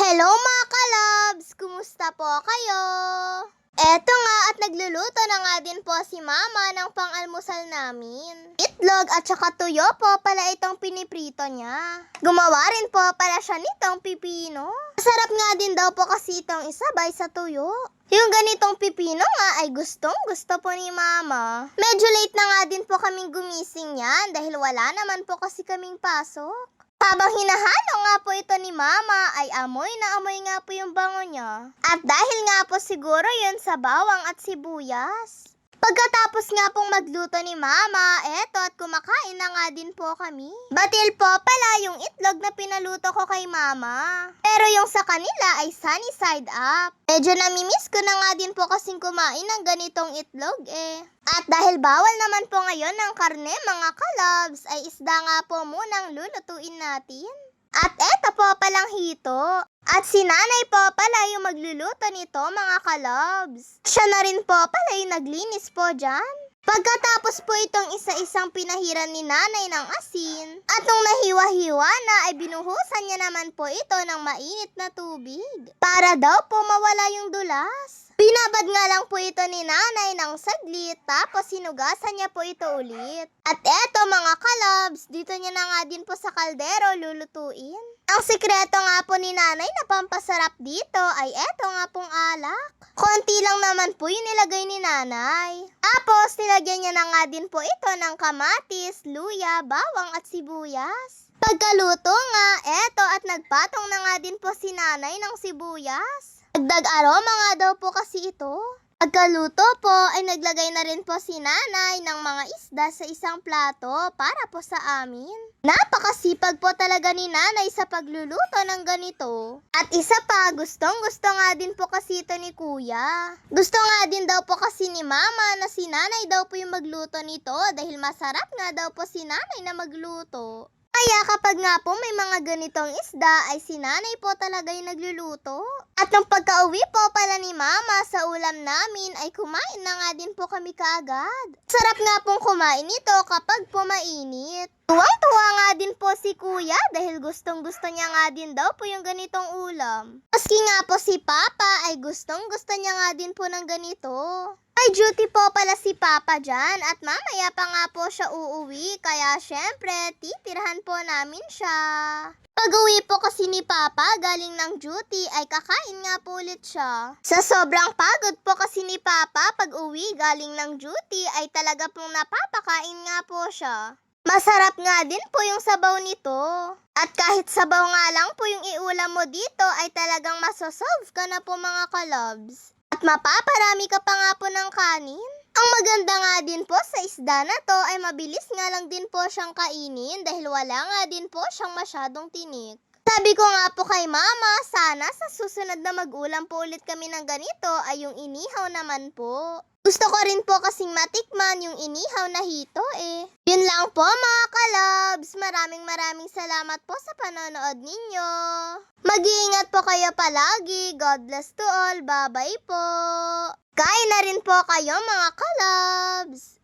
Hello mga kalabs! Kumusta po kayo? Eto nga at nagluluto na nga din po si mama ng pang-almusal namin. Itlog at saka tuyo po pala itong piniprito niya. Gumawa rin po pala siya nitong pipino. Masarap nga din daw po kasi itong isabay sa tuyo. Yung ganitong pipino nga ay gustong gusto po ni mama. Medyo late na nga din po kaming gumising yan dahil wala naman po kasi kaming pasok. Habang hinahalo nga po ito ni mama ay amoy na amoy nga po yung bango niya. At dahil nga po siguro yun sa bawang at sibuyas. Pagkatapos nga pong magluto ni mama, eto at kumakain na nga din po kami. Batil po pala yung itlog na pinaluto ko kay mama. Pero yung sa kanila ay sunny side up. Medyo namimiss ko na nga din po kasing kumain ng ganitong itlog eh. At dahil bawal naman po ngayon ng karne mga kalabs, ay isda nga po munang lulutuin natin. At eto po palang hito. At si nanay po pala yung magluluto nito mga kalabs. Siya na rin po pala yung naglinis po dyan. Pagkatapos po itong isa-isang pinahiran ni nanay ng asin. At nung nahiwa-hiwa na ay binuhusan niya naman po ito ng mainit na tubig. Para daw po mawala yung dulas. Binabad nga lang po ito ni nanay ng saglit tapos sinugasan niya po ito ulit. At eto mga kalabs, dito niya na nga din po sa kaldero lulutuin. Ang sikreto nga po ni nanay na pampasarap dito ay eto nga pong alak. Konti lang naman po yung nilagay ni nanay. Tapos nilagyan niya na nga din po ito ng kamatis, luya, bawang at sibuyas. Pagkaluto nga, eto at nagpatong na nga din po si nanay ng sibuyas. Dagdag aroma nga daw po kasi ito. Pagkaluto po ay naglagay na rin po si nanay ng mga isda sa isang plato para po sa amin. Napakasipag po talaga ni nanay sa pagluluto ng ganito. At isa pa, gustong gusto nga din po kasi ito ni kuya. Gusto nga din daw po kasi ni mama na si nanay daw po yung magluto nito dahil masarap nga daw po si nanay na magluto. Kaya kapag nga po may mga ganitong isda ay si nanay po talaga yung nagluluto. At nung pagka-uwi po pala ni mama sa ulam namin ay kumain na nga din po kami kaagad. Sarap nga pong kumain ito kapag po mainit. Tuwang-tuwa nga din po si kuya dahil gustong-gusto niya nga din daw po yung ganitong ulam. Maski nga po si papa ay gustong-gusto niya nga din po ng ganito. May duty po pala si papa dyan at mamaya pa nga po siya uuwi kaya syempre titirahan po namin siya. Pag-uwi po kasi ni papa galing ng duty ay kakain nga po ulit siya. Sa sobrang pagod po kasi ni papa pag-uwi galing ng duty ay talaga pong napapakain nga po siya. Masarap nga din po yung sabaw nito. At kahit sabaw nga lang po yung iulam mo dito ay talagang masosolve ka na po mga kalabs. At mapaparami ka pa nga po ng kanin. Ang maganda nga din po sa isda na to ay mabilis nga lang din po siyang kainin dahil wala nga din po siyang masyadong tinik. Sabi ko nga po kay mama, sana sa susunod na mag-ulam po ulit kami ng ganito ay yung inihaw naman po. Gusto ko rin po kasing matikman yung inihaw na hito eh. Yun lang po mga kalabs. Maraming salamat po sa panonood ninyo. Mag-iingat po kayo palagi. God bless to all. Bye-bye po. Kain na rin po kayo mga kalabs.